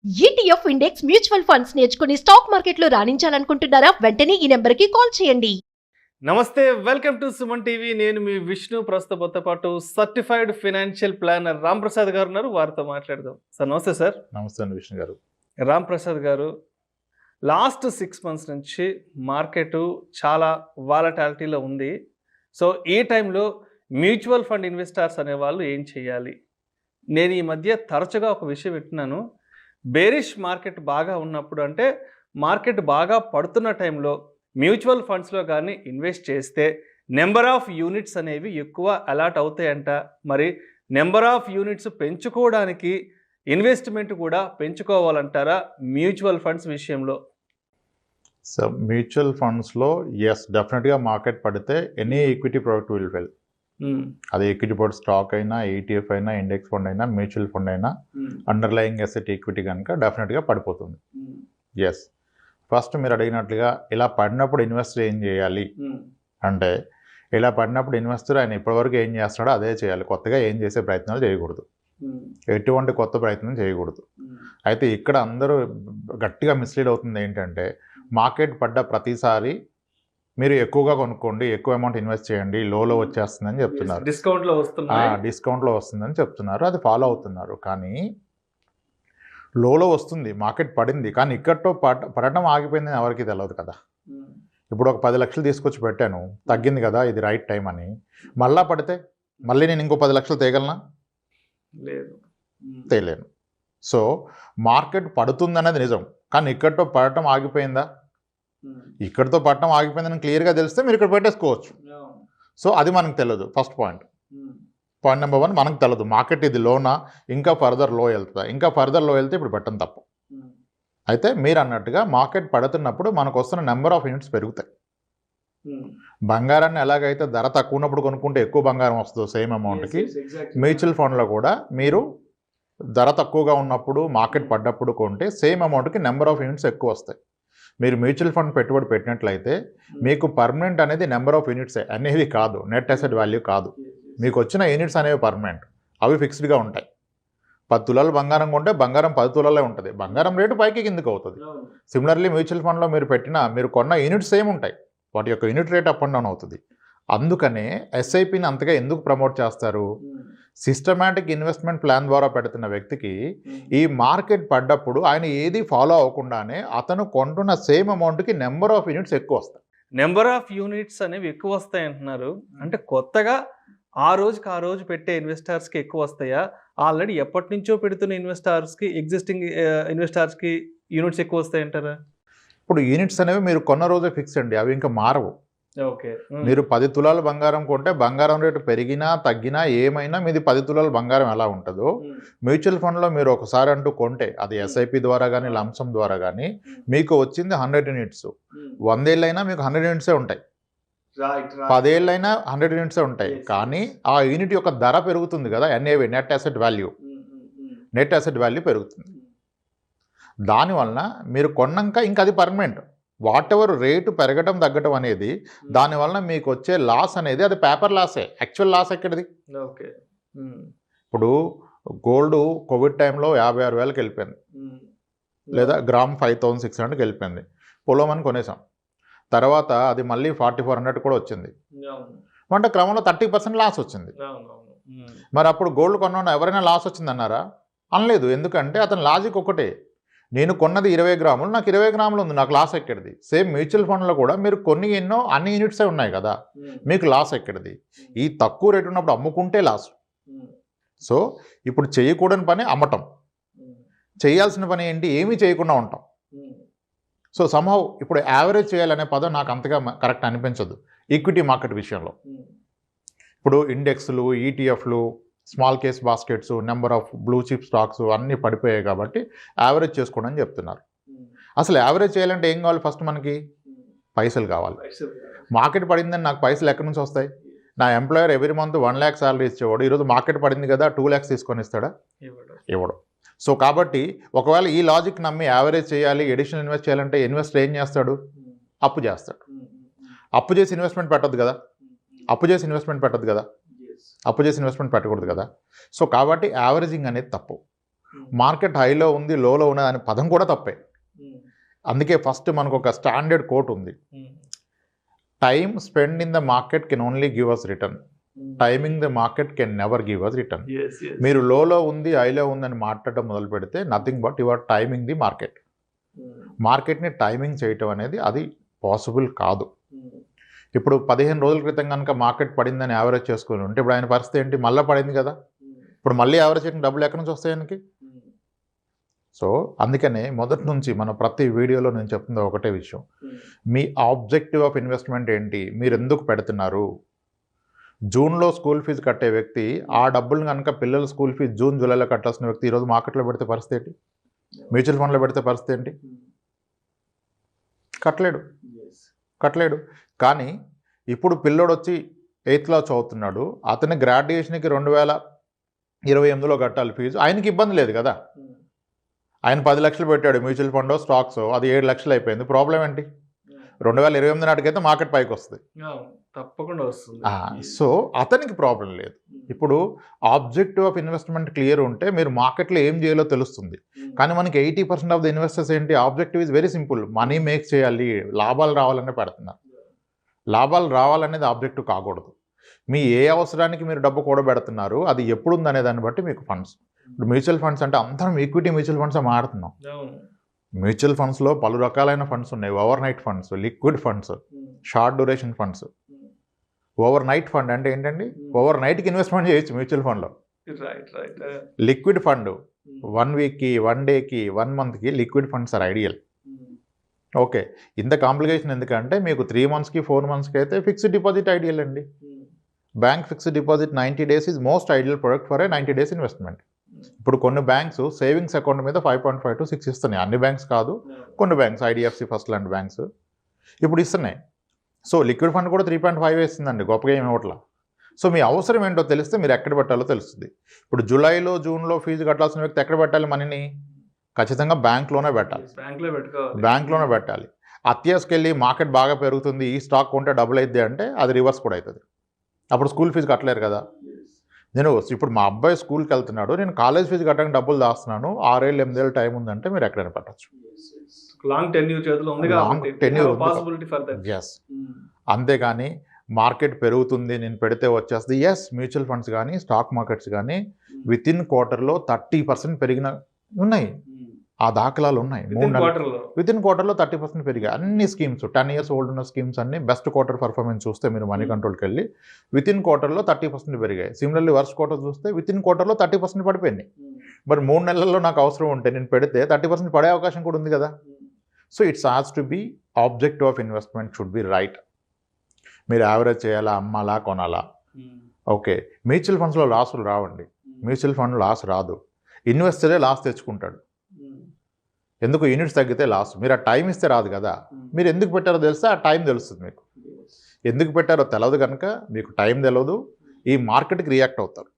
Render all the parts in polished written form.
ETF index mutual funds నేర్చుకుని stock మార్కెట్లో రాణించాలనుకుంటున్నారా? వెంటనే ఈ నెంబర్కి కాల్ చేయండి. నమస్తే, వెల్కమ్ టు సుమన్ టీవీ. నేను మీ విష్ణు. ప్రస్తుతంతో పాటు certified financial planner Ram Prasad గారు ఉన్నారు. వారితో మాట్లాడదాం. సార్ నమస్తే. సార్ నమస్తే అండి విష్ణు గారు. రామ్ ప్రసాద్ గారు, లాస్ట్ 6 months నుంచి మార్కెట్ చాలా వాలటాలిటీలో ఉంది. సో ఈ టైంలో మ్యూచువల్ ఫండ్ ఇన్వెస్టర్స్ అనేవాళ్ళు ఏం చేయాలి? నేను ఈ మధ్య తరచుగా ఒక విషయం వింటున్నాను. బేరిష్ మార్కెట్ బాగా ఉన్నప్పుడు, అంటే మార్కెట్ బాగా పడుతున్న టైంలో మ్యూచువల్ ఫండ్స్లో కానీ ఇన్వెస్ట్ చేస్తే నెంబర్ ఆఫ్ యూనిట్స్ అనేవి ఎక్కువ అలాట్ అవుతాయంట. మరి నెంబర్ ఆఫ్ యూనిట్స్ పెంచుకోవడానికి ఇన్వెస్ట్మెంట్ కూడా పెంచుకోవాలంటారా మ్యూచువల్ ఫండ్స్ విషయంలో? సో మ్యూచువల్ ఫండ్స్లో డెఫినెట్గా మార్కెట్ పడితే any equity product will well. అది ఈక్విటీ ప్రోడక్ట్ స్టాక్ అయినా, ఈటీఎఫ్ అయినా, ఇండెక్స్ ఫండ్ అయినా, మ్యూచువల్ ఫండ్ అయినా, అండర్లయింగ్ అసెట్ ఈక్విటీ కనుక డెఫినెట్గా పడిపోతుంది. ఫస్ట్ మీరు అడిగినట్లుగా ఇలా పడినప్పుడు ఇన్వెస్టర్ ఏం చేయాలి అంటే, ఇలా పడినప్పుడు ఇన్వెస్టర్ ఆయన ఇప్పటివరకు ఏం చేస్తాడో అదే చేయాలి. కొత్తగా ఏం చేసే ప్రయత్నాలు చేయకూడదు, ఎటువంటి కొత్త ప్రయత్నం చేయకూడదు. అయితే ఇక్కడ అందరూ గట్టిగా మిస్లీడ్ అవుతుంది ఏంటంటే, మార్కెట్ పడ్డ ప్రతిసారి మీరు ఎక్కువగా కొనుక్కోండి, ఎక్కువ అమౌంట్ ఇన్వెస్ట్ చేయండి, లోలో వచ్చేస్తుందని చెప్తున్నారు, డిస్కౌంట్లో వస్తుందని చెప్తున్నారు. అది ఫాలో అవుతున్నారు. కానీ లోలో వస్తుంది, మార్కెట్ పడింది, కానీ ఇక్కడతో పడటం ఆగిపోయిందని ఎవరికి తెలియదు కదా. ఇప్పుడు ఒక 10 లక్షలు తీసుకొచ్చి పెట్టాను, తగ్గింది కదా, ఇది రైట్ టైం అని. మళ్ళా పడితే మళ్ళీ నేను ఇంకో 10 లక్షలు తేగలనా? లేదు, తేలేను. సో మార్కెట్ పడుతుందనేది నిజం, కానీ ఇక్కడతో పడటం ఆగిపోయిందా? ఇక్కడితో పడటం ఆగిపోయిందని క్లియర్గా తెలిస్తే మీరు ఇక్కడ పెట్టేసుకోవచ్చు. సో అది మనకు తెలియదు. ఫస్ట్ పాయింట్ నెంబర్ 1 మనకు తెలియదు మార్కెట్ ఇది లోనా, ఇంకా ఫర్దర్ లో వెళ్తుందా. ఇంకా ఫర్దర్ లో వెళ్తే ఇప్పుడు పెట్టడం తప్పు. అయితే మీరు అన్నట్టుగా మార్కెట్ పడుతున్నప్పుడు మనకు వస్తున్న నెంబర్ ఆఫ్ యూనిట్స్ పెరుగుతాయి. బంగారాన్ని ఎలాగైతే ధర తక్కువ ఉన్నప్పుడు కొనుక్కుంటే ఎక్కువ బంగారం వస్తుందో సేమ్ అమౌంట్కి, మ్యూచువల్ ఫండ్లో కూడా మీరు ధర తక్కువగా ఉన్నప్పుడు మార్కెట్ పడ్డప్పుడు కొంటే సేమ్ అమౌంట్కి నెంబర్ ఆఫ్ యూనిట్స్ ఎక్కువ వస్తాయి. మీరు మ్యూచువల్ ఫండ్ పెట్టుబడి పెట్టినట్లయితే మీకు పర్మనెంట్ అనేది నెంబర్ ఆఫ్ యూనిట్స్ అనేవి కాదు, నెట్ అసెట్ వాల్యూ కాదు. మీకు వచ్చిన యూనిట్స్ అనేవి పర్మనెంట్, అవి ఫిక్స్డ్గా ఉంటాయి. 10 తులాలు బంగారం కొంటే బంగారం 10 తులాలే ఉంటుంది, బంగారం రేటు పైకి కిందకి అవుతుంది. సిమిలర్లీ మ్యూచువల్ ఫండ్లో మీరు కొన్న యూనిట్స్ సేమ్ ఉంటాయి, వాటి యొక్క unit rate up and down అవుతుంది. అందుకనే ఎస్ఐపిని అంతగా ఎందుకు ప్రమోట్ చేస్తారు? సిస్టమాటిక్ ఇన్వెస్ట్మెంట్ ప్లాన్ ద్వారా పెడుతున్న వ్యక్తికి ఈ మార్కెట్ పడ్డప్పుడు ఆయన ఏది ఫాలో అవ్వకుండానే అతను కొంటున్న సేమ్ అమౌంట్కి నెంబర్ ఆఫ్ యూనిట్స్ ఎక్కువ వస్తాయి. నెంబర్ ఆఫ్ యూనిట్స్ అనేవి ఎక్కువ వస్తాయి అంటున్నారు. అంటే కొత్తగా ఆ రోజు పెట్టే ఇన్వెస్టర్స్కి ఎక్కువ వస్తాయా? ఆల్రెడీ ఎప్పటి నుంచో పెడుతున్న ఇన్వెస్టర్స్కి, ఎగ్జిస్టింగ్ ఇన్వెస్టర్స్కి యూనిట్స్ ఎక్కువ వస్తాయంటారా? ఇప్పుడు యూనిట్స్ అనేవి మీరు కొన్న రోజే ఫిక్స్ అండి, అవి ఇంకా మారవు. ఓకే, మీరు 10 తులాలు బంగారం కొంటే బంగారం రేటు పెరిగినా తగ్గినా ఏమైనా మీది 10 తులాలు బంగారం ఎలా ఉంటుందో, మ్యూచువల్ ఫండ్లో మీరు ఒకసారి అంటూ కొంటే అది ఎస్ఐపి ద్వారా కానీ లంసమ్ ద్వారా కానీ మీకు వచ్చింది 100 యూనిట్స్. 100 ఏళ్ళైనా మీకు 100 యూనిట్సే ఉంటాయి, 10 ఏళ్ళైనా 100 యూనిట్సే ఉంటాయి. కానీ ఆ యూనిట్ యొక్క ధర పెరుగుతుంది కదా, NAV, net asset value, net asset value పెరుగుతుంది. దానివలన మీరు కొన్నాక ఇంకా అది పర్మనెంట్. వాట్ ఎవర్ రేటు పెరగడం తగ్గడం అనేది దానివల్ల మీకు వచ్చే లాస్ అనేది అది పేపర్ లాసే. యాక్చువల్ లాస్ ఎక్కడిది? ఓకే, ఇప్పుడు గోల్డ్ కోవిడ్ టైంలో 56,000కి వెళ్ళిపోయింది, లేదా గ్రామ్ 5,600కి వెళ్ళిపోయింది. పొలమని కొనేసాం, తర్వాత అది మళ్ళీ 4,400 కూడా వచ్చింది. అంటే క్రమంలో 30% లాస్ వచ్చింది. మరి అప్పుడు గోల్డ్ కొన్న ఎవరైనా లాస్ వచ్చిందన్నారా? అనలేదు. ఎందుకంటే అతని లాజిక్ ఒకటే, నేను కొన్నది 20 గ్రాములు, నాకు 20 గ్రాములు ఉంది, నాకు లాస్ ఎక్కడిది? సేమ్ మ్యూచువల్ ఫండ్లో కూడా మీరు కొన్ని అన్ని యూనిట్సే ఉన్నాయి కదా, మీకు లాస్ ఎక్కడిది? ఈ తక్కువ రేటు ఉన్నప్పుడు అమ్ముకుంటే లాస్. సో ఇప్పుడు చేయకూడని పని అమ్మటం, చేయాల్సిన పని ఏంటి? ఏమీ చేయకుండా ఉంటాం. సో సంహౌ ఇప్పుడు యావరేజ్ చేయాలనే పదం నాకు అంతగా కరెక్ట్ అనిపించదు ఈక్విటీ మార్కెట్ విషయంలో. ఇప్పుడు ఇండెక్స్లు, ఈటీఎఫ్లు, small case baskets, number of blue chip stocks అన్నీ పడిపోయాయి కాబట్టి యావరేజ్ చేసుకోండి అని చెప్తున్నారు. అసలు యావరేజ్ చేయాలంటే ఏం కావాలి? ఫస్ట్ మనకి పైసలు కావాలి. మార్కెట్ పడిందని నాకు పైసలు ఎక్కడి నుంచి వస్తాయి? నా employer every month 1 lakh salary ఇచ్చేవాడు, ఈరోజు మార్కెట్ పడింది కదా 2 lakhs తీసుకొని ఇస్తాడా? ఇవ్వడు. సో కాబట్టి ఒకవేళ ఈ లాజిక్ నమ్మి యావరేజ్ చేయాలి, ఎడిషనల్ ఇన్వెస్ట్ చేయాలంటే ఇన్వెస్టర్ ఏం చేస్తాడు? అప్పు చేస్తాడు. అప్పు చేసి ఇన్వెస్ట్మెంట్ పెట్టద్దు కదా, అప్పు చేసి ఇన్వెస్ట్మెంట్ పెట్టకూడదు కదా. సో కాబట్టి యావరేజింగ్ అనేది తప్పు. మార్కెట్ హైలో ఉంది, లోలో ఉన్నది అనే పదం కూడా తప్పే. అందుకే ఫస్ట్ మనకు ఒక స్టాండర్డ్ కోట్ ఉంది, time spend in the market can only give us return, timing the market can never give us return. మీరు లోలో ఉంది హైలో ఉందని మాట్లాడడం మొదలు పెడితే nothing but your timing the market. మార్కెట్ని టైమింగ్ చేయటం అనేది అది పాసిబుల్ కాదు. ఇప్పుడు 15 రోజుల క్రితం కనుక మార్కెట్ పడిందని యావరేజ్ చేసుకుని ఉంటే ఇప్పుడు ఆయన పరిస్థితి ఏంటి? మళ్ళీ పడింది కదా, ఇప్పుడు మళ్ళీ యావరేజ్ చేయడం డబ్బులు ఎక్కడి నుంచి వస్తాయి ఆయనకి? సో అందుకనే మొదటి నుంచి మన ప్రతి వీడియోలో నేను చెప్తుంది ఒకటే విషయం, మీ ఆబ్జెక్టివ్ ఆఫ్ ఇన్వెస్ట్మెంట్ ఏంటి, మీరు ఎందుకు పెడుతున్నారు? జూన్లో స్కూల్ ఫీజు కట్టే వ్యక్తి ఆ డబ్బులు కనుక పిల్లల స్కూల్ ఫీజు జూన్ జూలైలో కట్టాల్సిన వ్యక్తి ఈరోజు మార్కెట్లో పెడితే పరిస్థితి ఏంటి? మ్యూచువల్ ఫండ్లో పెడితే పరిస్థితి ఏంటి? కట్టలేడు. కానీ ఇప్పుడు పిల్లోడు వచ్చి 8th క్లాస్ చదువుతున్నాడు, అతని గ్రాడ్యుయేషన్కి 2028లో కట్టాలి ఫీజు, ఆయనకి ఇబ్బంది లేదు కదా. ఆయన 10 లక్షలు పెట్టాడు మ్యూచువల్ ఫండ్ స్టాక్స్, అది 7 లక్షలు అయిపోయింది. ప్రాబ్లం ఏంటి? 2028 నాటికైతే మార్కెట్ పైకి వస్తుంది, తప్పకుండా వస్తుంది. సో అతనికి ప్రాబ్లం లేదు. ఇప్పుడు ఆబ్జెక్టివ్ ఆఫ్ ఇన్వెస్ట్మెంట్ క్లియర్ ఉంటే మీరు మార్కెట్లో ఏం చేయాలో తెలుస్తుంది. కానీ మనకి 80% ఆఫ్ ద ఇన్వెస్టర్స్ ఏంటి, objective is very simple, money make చేయాలి, లాభాలు రావాలనే పెడుతున్నారు. లాభాలు రావాలనేది ఆబ్జెక్టివ్ కాకూడదు. మీ ఏ అవసరానికి మీరు డబ్బు కూడబెడుతున్నారు అది ఎప్పుడు ఉందనే దాన్ని బట్టి మీకు ఫండ్స్. ఇప్పుడు మ్యూచువల్ ఫండ్స్ అంటే అందరం ఈక్విటీ మ్యూచువల్ ఫండ్స్ మాడుతున్నాం. మ్యూచువల్ ఫండ్స్లో పలు రకాలైన ఫండ్స్ ఉన్నాయి, over night funds, liquid funds, short duration funds. Over night fund అంటే ఏంటండి? ఓవర్ నైట్కి ఇన్వెస్ట్మెంట్ చేయొచ్చు మ్యూచువల్ ఫండ్లో. లిక్విడ్ ఫండ్ 1 వీక్కి, 1 డేకి, 1 మంత్కి liquid funds are ideal. Okay, ఇంత కాంప్లికేషన్ ఎందుకంటే మీకు 3 మంత్స్కి 4 మంత్స్కి అయితే ఫిక్స్డ్ డిపాజిట్ ఐడియల్ అండి. Bank fixed deposit 90 days is most ideal product for a 90 days investment. ఇప్పుడు కొన్ని బ్యాంక్స్ సేవింగ్స్ అకౌంట్ మీద 5.5 to 6 ఇస్తున్నాయి, అన్ని బ్యాంక్స్ కాదు, కొన్ని బ్యాంక్స్, IDFC ఫస్ట్ లాంటి బ్యాంక్స్ ఇప్పుడు ఇస్తున్నాయి. సో లిక్విడ్ ఫండ్ కూడా 3.5 వేస్తుందండి, గొప్పగా ఏమి ఇవ్వట్లా. సో మీ అవసరం ఏంటో తెలిస్తే మీరు ఎక్కడ పెట్టాలో తెలుస్తుంది. ఇప్పుడు జూలైలో జూన్లో ఫీజు కట్టాల్సిన వ్యక్తి ఎక్కడ పెట్టాలి మనీని? ఖచ్చితంగా బ్యాంక్లోనే పెట్టాలి. అత్యాసకెళ్ళి మార్కెట్ బాగా పెరుగుతుంది, ఈ స్టాక్ కొంటే డబుల్ అవుతుంది అంటే అది రివర్స్ కూడా అవుతుంది. అప్పుడు స్కూల్ ఫీజు కట్టలేరు కదా. నేను ఇప్పుడు మా అబ్బాయి స్కూల్కి వెళ్తున్నాడు, నేను కాలేజ్ ఫీజు కట్టడానికి డబ్బులు దాస్తున్నాను, 6 ఏళ్ళు 8 ఏళ్ళు టైం ఉందంటే మీరు ఎక్కడైనా పెట్టచ్చు. అంతేగాని మార్కెట్ పెరుగుతుంది నేను పెడితే వచ్చేస్తుంది. ఎస్, మ్యూచువల్ ఫండ్స్ కానీ స్టాక్ మార్కెట్స్ కానీ విత్ ఇన్ క్వార్టర్లో 30% పెరిగిన ఉన్నాయి, ఆ దాఖలాలు ఉన్నాయి. విత్ ఇన్ క్వార్టర్లో 30% పెరిగాయి అన్ని స్కీమ్స్. 10 years ఓల్డ్ ఉన్న స్కీమ్స్ అన్ని బెస్ట్ క్వార్టర్ పర్ఫార్మెన్స్ చూస్తే మీరు మనీ కంట్రోల్కి వెళ్ళి విత్ ఇన్ క్వార్టర్లో 30% పెరిగాయి. సిమిలర్లీ వర్స్ట్ క్వార్టర్ చూస్తే విత్ ఇన్ క్వార్టర్లో 30% పడిపోయింది. మరి 3 నెలల్లో నాకు అవసరం ఉంటే నేను పెడితే 30% పడే అవకాశం కూడా ఉంది కదా. So it's has to be objective of investment should be right. మీరు యావరేజ్ చేయాలా, అమ్మాలా, కొనాలా? ఓకే, మ్యూచువల్ ఫండ్స్లో లాసులు రావండి, మ్యూచువల్ ఫండ్ లాస్ రాదు, ఇన్వెస్టరే లాస్ తెచ్చుకుంటాడు. ఎందుకు? యూనిట్స్ తగ్గితే లాస్. మీరు ఆ టైం ఇస్తే రాదు కదా. మీరు ఎందుకు పెట్టారో తెలిస్తే ఆ టైం తెలుస్తుంది మీకు. ఎందుకు పెట్టారో తెలియదు కనుక మీకు టైం తెలియదు, ఈ మార్కెట్కి రియాక్ట్ అవుతారు.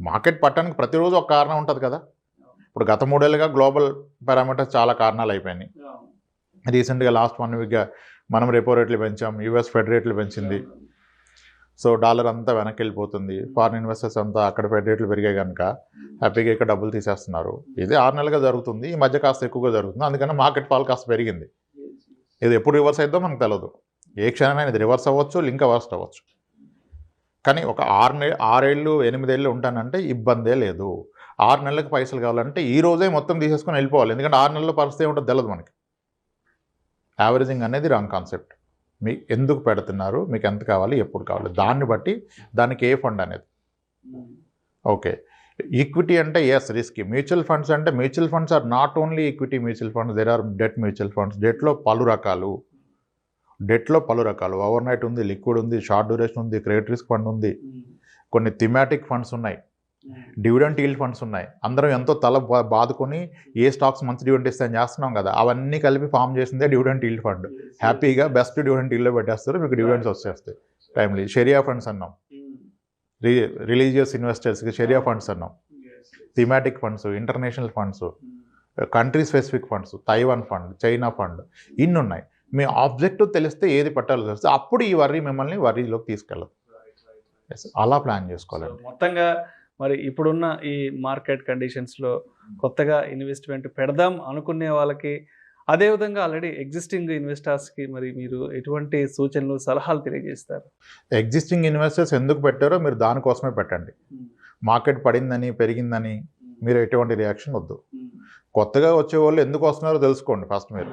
మార్కెట్ పట్టడానికి ప్రతిరోజు ఒక కారణం ఉంటుంది కదా. ఇప్పుడు గత 3 ఏళ్ళుగా గ్లోబల్ పారామీటర్స్ చాలా కారణాలు అయిపోయినాయి. రీసెంట్గా లాస్ట్ 1 వీక్గా మనం రెపో రేట్లు పెంచాం, US ఫెడ్ రేట్లు పెంచింది. సో డాలర్ అంతా వెనక్కి వెళ్ళిపోతుంది, ఫారిన్ ఇన్వెస్టర్స్ అంతా అక్కడ ఫెడ్ రేట్లు పెరిగాయి కనుక హ్యాపీగా ఇక్కడ డబ్బులు తీసేస్తున్నారు. ఇది 6 నెలలుగా జరుగుతుంది, ఈ మధ్య కాస్త ఎక్కువగా జరుగుతుంది, అందుకని మార్కెట్ ఫాల్ కాస్త పెరిగింది. ఇది ఎప్పుడు రివర్స్ అయిద్దో మనకు తెలియదు, ఏ క్షణమైనా ఇది రివర్స్ అవ్వచ్చు, లింక్ వర్స్ట్ అవ్వచ్చు. కానీ ఒక 6 ఏళ్ళు 8 ఏళ్ళు ఉంటానంటే ఇబ్బందే లేదు. 6 నెలలకు పైసలు కావాలంటే ఈ రోజే మొత్తం తీసేసుకొని వెళ్ళిపోవాలి, ఎందుకంటే 6 నెలల పరిస్థితి ఏమిటో తెలియదు మనకి. యావరేజింగ్ అనేది రాంగ్ కాన్సెప్ట్. మీకు ఎందుకు పెడుతున్నారు, మీకు ఎంత కావాలి, ఎప్పుడు కావాలి, దాన్ని బట్టి దానికి ఏ ఫండ్ అనేది. ఓకే, ఈక్విటీ అంటే ఎస్ రిస్క్. మ్యూచువల్ ఫండ్స్ అంటే mutual funds are not only equity mutual funds, there are debt mutual funds. డెట్లో పలు రకాలు, ఓవర్ నైట్ ఉంది, లిక్విడ్ ఉంది, షార్ట్ డ్యూరేషన్ ఉంది, క్రెడిట్ రిస్క్ ఫండ్ ఉంది, కొన్ని థిమాటిక్ ఫండ్స్ ఉన్నాయి, డివిడెంట్ ఈల్డ్ ఫండ్స్ ఉన్నాయి. అందరం ఎంతో తల బాదుకొని ఏ స్టాక్స్ మంచి డివిడెంట్ ఇస్తాయని చేస్తున్నాం కదా, అవన్నీ కలిపి ఫామ్ చేసిందే డివిడెంట్ ఈల్డ్ ఫండ్. హ్యాపీగా బెస్ట్ డివిడెంట్ ఈల్డ్లో పెట్టేస్తారు, మీకు డివిడెంట్స్ వచ్చేస్తాయి టైమ్లీ. షెరియా ఫండ్స్ అన్నాం, రిలీజియస్ ఇన్వెస్టర్స్కి షెరియా ఫండ్స్ అన్నాం, thematic funds, international funds, country specific funds, Taiwan fund, China fund, ఇన్ని ఉన్నాయి. మీ ఆబ్జెక్టివ్ తెలిస్తే ఏది పట్టాలో తెలిస్తే అప్పుడు ఈ మిమ్మల్ని వర్రీలోకి తీసుకెళ్ళదు. అలా ప్లాన్ చేసుకోవాలి. మొత్తంగా మరి ఇప్పుడున్న ఈ మార్కెట్ కండిషన్స్లో కొత్తగా ఇన్వెస్ట్మెంట్ పెడదాం అనుకునే వాళ్ళకి, అదేవిధంగా ఆల్రెడీ ఎగ్జిస్టింగ్ ఇన్వెస్టర్స్కి మరి మీరు ఎటువంటి సూచనలు, సలహాలు తెలియజేస్తారు? ఎగ్జిస్టింగ్ ఇన్వెస్టర్స్ ఎందుకు పెట్టారో మీరు దానికోసమే పెట్టండి. మార్కెట్ పడిందని పెరిగిందని మీరు ఎటువంటి రియాక్షన్ వద్దు. కొత్తగా వచ్చే వాళ్ళు ఎందుకు వస్తున్నారో తెలుసుకోండి ఫస్ట్. మీరు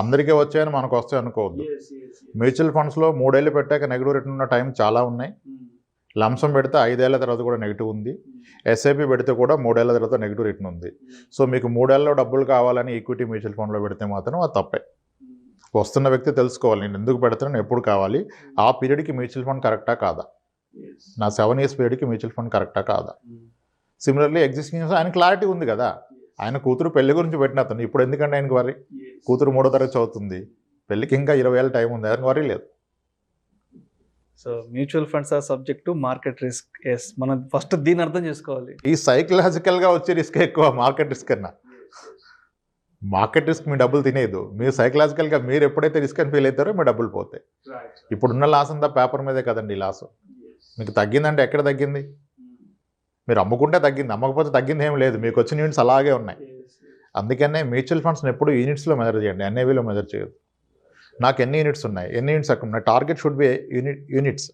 అందరికీ వచ్చాయని మనకు వస్తాయి అనుకోవద్దు. మ్యూచువల్ ఫండ్స్లో 3 ఏళ్ళు పెట్టాక నెగిటివ్ రిటర్న్ ఉన్న టైం చాలా ఉన్నాయి. లంసం పెడితే 5 ఏళ్ల తర్వాత కూడా నెగిటివ్ ఉంది. ఎస్ఐపి పెడితే కూడా 3 ఏళ్ల తర్వాత నెగిటివ్ రిటర్న్ ఉంది. సో మీకు 3 ఏళ్ళలో డబ్బులు కావాలని ఈక్విటీ మ్యూచువల్ ఫండ్లో పెడితే మాత్రం అది తప్పే. వస్తున్న వ్యక్తి తెలుసుకోవాలి, నేను ఎందుకు పెడతాను, ఎప్పుడు కావాలి, ఆ పీరియడ్కి మ్యూచువల్ ఫండ్ కరెక్టా కాదా, నా 7 ఇయర్స్ పీరియడ్కి మ్యూచువల్ ఫండ్ కరెక్టా కాదా. సిమిలర్లీ ఎగ్జిస్టింగ్ ఆయన క్లారిటీ ఉంది కదా, ఆయన కూతురు పెళ్లి గురించి పెట్టిన అతను ఇప్పుడు ఎందుకంటే ఆయనకు వరి, కూతురు 3వ తరగతి చదువుతుంది, పెళ్ళికి ఇంకా 20 ఏళ్ళ టైం ఉంది, ఆయనకు వరి లేదు. So mutual funds are subject to market risk. Yes, మనం ఫస్ట్ దీన్ని అర్థం చేసుకోవాలి. ఈ సైకలాజికల్గా వచ్చే రిస్క్ ఎక్కువ మార్కెట్ రిస్క్ కన్నా. మార్కెట్ రిస్క్ మీ డబ్బులు తినేదు, మీరు సైకలాజికల్గా మీరు ఎప్పుడైతే రిస్క్ అని ఫీల్ అవుతారో మీ డబ్బులు పోతాయి. ఇప్పుడున్న లాస్ అంతా పేపర్ మీదే కదండి లాస్. మీకు తగ్గిందంటే ఎక్కడ తగ్గింది, మీరు అమ్ముకుంటే తగ్గింది, అమ్మకపోతే తగ్గింది ఏం లేదు, మీకు వచ్చిన యూనిట్స్ అలాగే ఉన్నాయి. అందుకనే మ్యూచువల్ ఫండ్స్ని ఎప్పుడు యూనిట్స్లో మెజర్ చేయండి, ఎన్ఏవిలో మెజర్ చేయదు. నాకు ఎన్ని యూనిట్స్ ఉన్నాయి, ఎన్ని యూనిట్స్ అక్కడ ఉన్నాయి, టార్గెట్ షుడ్ బి యూనిట్స్.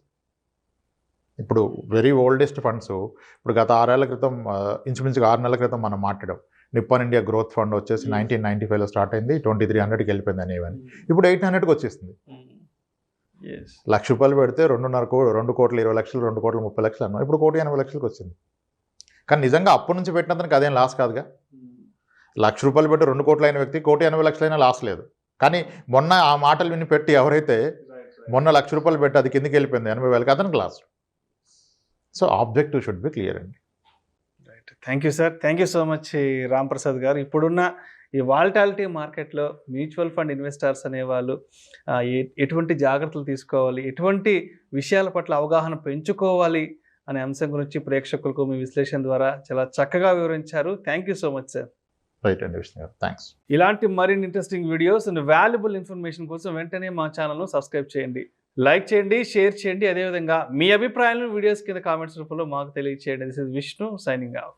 ఇప్పుడు వెరీ ఓల్డెస్ట్ ఫండ్స్ ఇప్పుడు గత 6 ఏళ్ల క్రితం, ఇంచుమించుగా 6 నెలల క్రితం మనం మాట్లాడాం. నిప్పాన్ ఇండియా గ్రోత్ ఫండ్ వచ్చేసి 1995లో స్టార్ట్ అయింది, 2300కి వెళ్ళిపోయింది అనేవని, ఇప్పుడు 800కి వచ్చేసింది. ₹1,00,000 పెడితే 2,20,00,000, 2,30,00,000 అన్నాం, ఇప్పుడు 1,80,00,000కి వచ్చింది. కానీ నిజంగా అప్పటి నుంచి పెట్టినందుకు అదేం లాస్ కాదుగా. ₹1,00,000 పెట్టి 2 కోట్లు అయిన వ్యక్తి 1,80,00,000 లాస్ లేదు. కానీ మొన్న ఆ మాటలు విని పెట్టి ఎవరైతే మొన్న ₹1,00,000 పెట్టి అది కిందకి వెళ్ళిపోయింది 80,000కి, అతనికి loss. So objective should be clear అండి. Right, thank you sir, thank you so much Ram Prasad గారు. ఇప్పుడున్న ఈ వాలటాలిటీ మార్కెట్లో మ్యూచువల్ ఫండ్ ఇన్వెస్టర్స్ అనేవాళ్ళు ఎటువంటి జాగ్రత్తలు తీసుకోవాలి, ఎటువంటి విషయాల పట్ల అవగాహన పెంచుకోవాలి అనే అంశం గురించి ప్రేక్షకులకు మీ విశ్లేషణ ద్వారా చాలా చక్కగా వివరించారు. Thank you so much sir. Right అండి విష్ణు గారు, థ్యాంక్స్. ఇలాంటి మరిన్ని interesting videos and valuable information కోసం వెంటనే మా ఛానల్ను సబ్స్క్రైబ్ చేయండి, లైక్ చేయండి, షేర్ చేయండి. అదేవిధంగా మీ అభిప్రాయాలను వీడియోస్ కింద కామెంట్స్ రూపంలో మాకు తెలియజేయండి. This is Vishnu signing off.